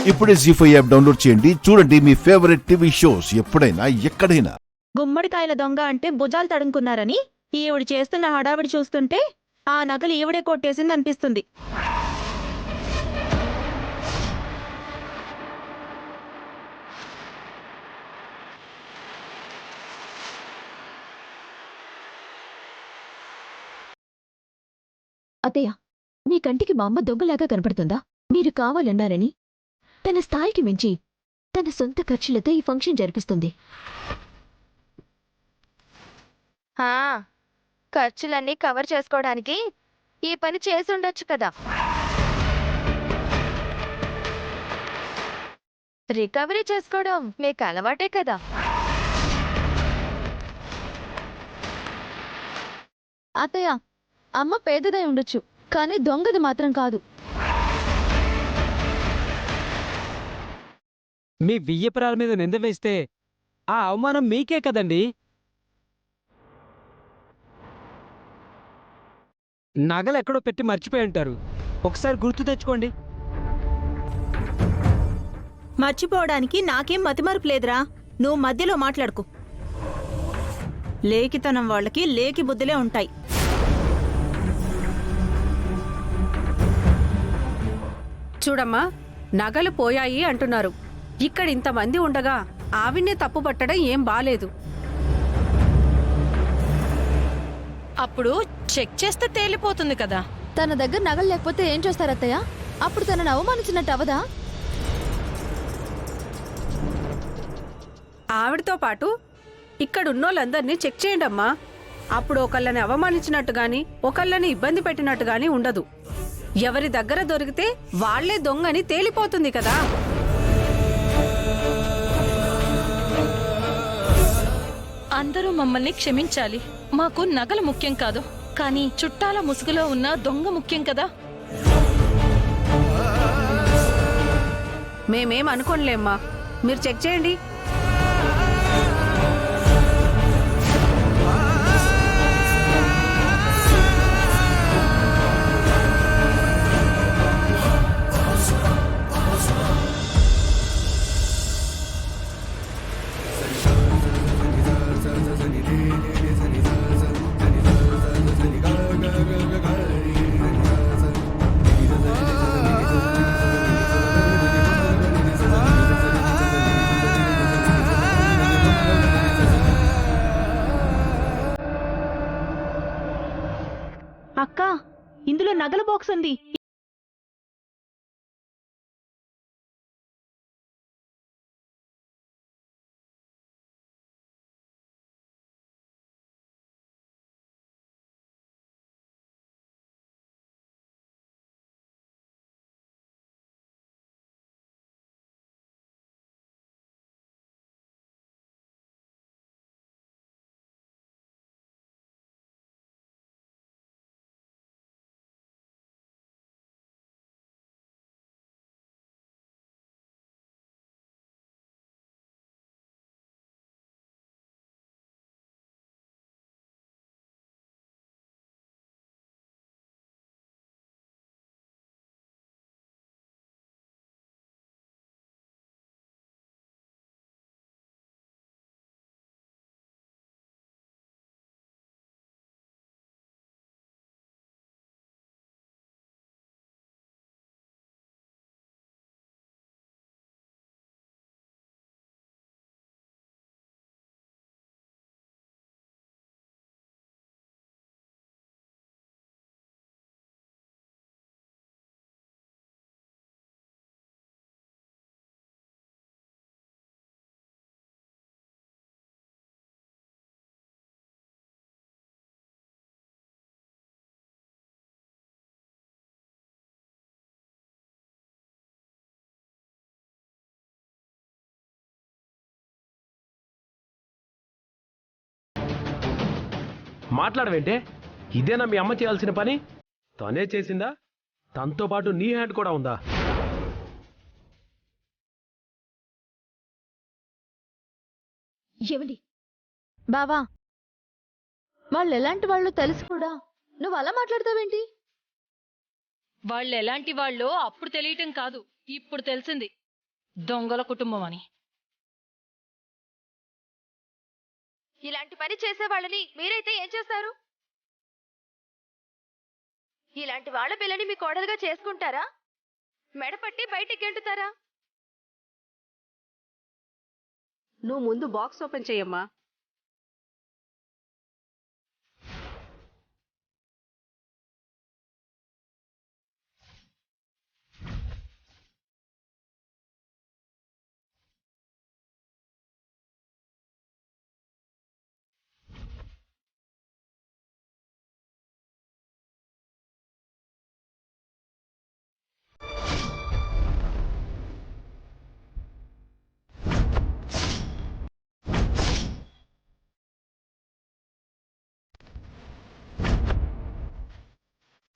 ఇప్పుడే జీ5 app download చేయండి. చూడండి మీ ఫేవరెట్ టీవీ షోస్ ఎప్పుడైనా ఎక్కడైనా. గుమ్మడికాయల దొంగ అంటే భుజాలు తడుముకున్నారని ఈవిడ చేస్తున్న హడావిడి చూస్తుంటే ఆ నగలు ఈవిడే కొట్టేసింది అనిపిస్తుంది. అత్తయ్య, మీ కంటికి మా అమ్మ దొంగలాగా కనపడుతుందా? మీరు కావాలన్నారని తన స్థాయికి మించి తన సొంత ఖర్చులతో ఈ ఫంక్షన్ జరిపిస్తుంది. ఖర్చులన్నీ కవర్ చేసుకోవడానికి ఈ పని చేసి ఉండొచ్చు కదా. రికవరీ చేసుకోవడం మీకు అలవాటే కదా. అత్తయ్య, అమ్మ పేదదై ఉండొచ్చు, కానీ దొంగది మాత్రం కాదు. మీ బియ్యపురాల మీద నింద వేస్తే ఆ అవమానం మీకే కదండి. నగలు ఎక్కడో పెట్టి మర్చిపోయి ఉంటారు. ఒకసారి గుర్తు తెచ్చుకోండి. మర్చిపోవడానికి నాకేం మతిమరుపు లేదురా. నువ్వు మధ్యలో మాట్లాడుకో. లేకితనం వాళ్ళకి లేకి బుద్ధులే ఉంటాయి. చూడమ్మా, నగలు పోయాయి అంటున్నారు. ఇక్కడ ఇంతమంది ఉండగా ఆవిడ్నే తప్పు పట్టడం ఏం బాలేదు. అప్పుడు చెక్ చేస్తే తేలిపోతుంది కదా. తన దగ్గర నగలు లేకపోతే ఏం చేస్తారత్తయ్య? అప్పుడు తనను అవమానించినట్టు అవదా? ఆవిడతో పాటు ఇక్కడున్నోళ్ళందరినీ చెక్ చేయండమ్మా. అప్పుడు ఒకళ్ళని అవమానించినట్టు గాని ఒకళ్ళని ఇబ్బంది పెట్టినట్టు గాని ఉండదు. ఎవరి దగ్గర దొరికితే వాళ్లే దొంగని తేలిపోతుంది కదా. అందరూ మమ్మల్ని క్షమించాలి. మాకు నగలు ముఖ్యం కాదు, కానీ చుట్టాల ముసుగులో ఉన్న దొంగ ముఖ్యం కదా. మేమేం అనుకోనులేమ్మా, మీరు చెక్ చేయండి. అక్క, ఇందులో నగల బాక్స్ ఉంది. మాట్లాడవేంటే? ఇదేనా మీ అమ్మ చేయాల్సిన పని? తనే చేసిందా? తనతో పాటు నీ హ్యాండ్ కూడా ఉందా? ఏమండి బావా, వాళ్ళు ఎలాంటి వాళ్ళు తెలుసు కూడా నువ్వు అలా మాట్లాడతావేంటి? వాళ్ళు ఎలాంటి వాళ్ళో అప్పుడు తెలియటం కాదు, ఇప్పుడు తెలిసింది. దొంగల కుటుంబం అని. ఇలాంటి పని చేసే వాళ్ళని మీరైతే ఏం చేస్తారు? ఇలాంటి వాళ్ళ పిల్లని మీ కోడలుగా చేసుకుంటారా? మెడపట్టి బయటికి గెంటుతారా? నువ్వు ముందు బాక్స్ ఓపెన్ చెయ్యమ్మా.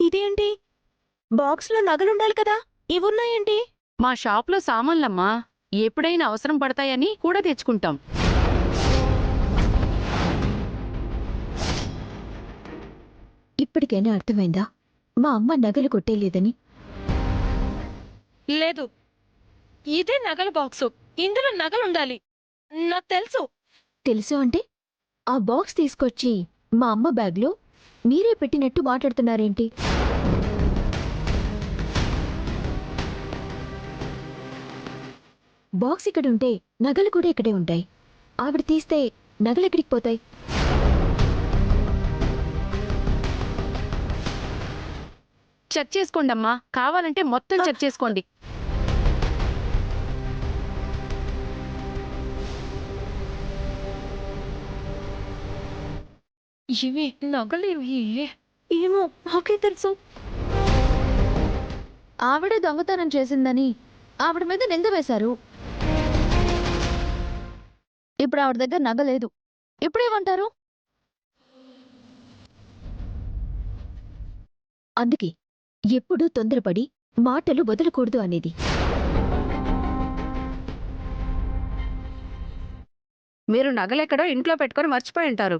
ఇదేంటి? బాక్స్లో నగలుండాలి కదా, ఇవున్నాయేంటి? మా షాప్లో సామాన్లమ్మా, ఎప్పుడైనా అవసరం పడతాయని కూడా తెచ్చుకుంటాం. ఇప్పటికైనా అర్థమైందా మా అమ్మ నగలు కొట్టేయలేదని? లేదు, ఇదే నగల బాక్సు. ఇందులో నగలుండాలి, నాకు తెలుసు. తెలుసు అంటే ఆ బాక్స్ తీసుకొచ్చి మా అమ్మ బ్యాగ్లో మీరే పెట్టినట్టు మాట్లాడుతున్నారేంటి? బాక్స్ ఇక్కడ ఉంటే నగలు కూడా ఇక్కడే ఉంటాయి. ఆవిడ తీస్తే నగలు ఎక్కడికి పోతాయి? చెక్ చేసుకోండి అమ్మా, కావాలంటే మొత్తం చెక్ చేసుకోండి. ఇవి నగలు ఇవి. ఏమో, నాకే తెలుసు. ఆవిడే దొంగతనం చేసిందని ఆవిడ మీద నింద వేశారు. ఇప్పుడు ఆవిడ దగ్గర నగ లేదు. ఇప్పుడేమంటారు? అందుకే ఎప్పుడూ తొందరపడి మాటలు వదలకూడదు అనేది. మీరు నగలెక్కడో ఇంట్లో పెట్టుకొని మర్చిపోయి ఉంటారు.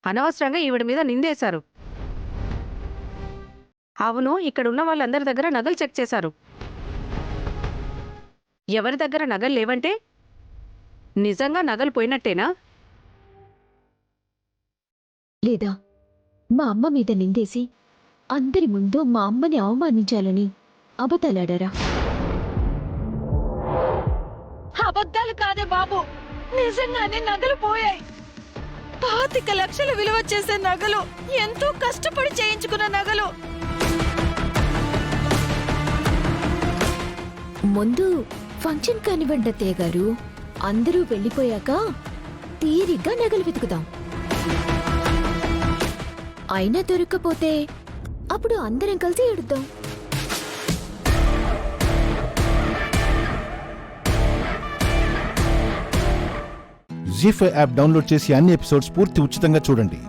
అనవసరంగా ఈవిడ మీద నిందేశారు. అవును, ఇక్కడున్న వాళ్ళందరి దగ్గర నగలు చెక్ చేశారు. ఎవరి దగ్గర నగలు లేవంటే నిజంగా నగలు పోయినట్టేనా? లేదా మా అమ్మ మీద నిందేసి అందరి ముందు మా అమ్మని అవమానించాలని అబద్ధాలాడారా? అబద్ధాలు కాదే బాబు, నిజంగానే నగలు పోయాయి. 25 లక్షలు విలువ చేసే నగలు, ఎంతో కష్టపడి చేయించుకున్న నగలు. ముందు ఫంక్షన్ కానివ్వండి అత్తయ్య గారు, అందరూ వెళ్ళిపోయాక తీరిగ్గా నగలు వెతుకుదాం. అయినా దొరక్కపోతే అప్పుడు అందరం కలిసి ఏడుద్దాం. జీ5 యాప్ డౌన్లోడ్ చేసి అన్ని ఎపిసోడ్స్ పూర్తి ఉచితంగా చూడండి.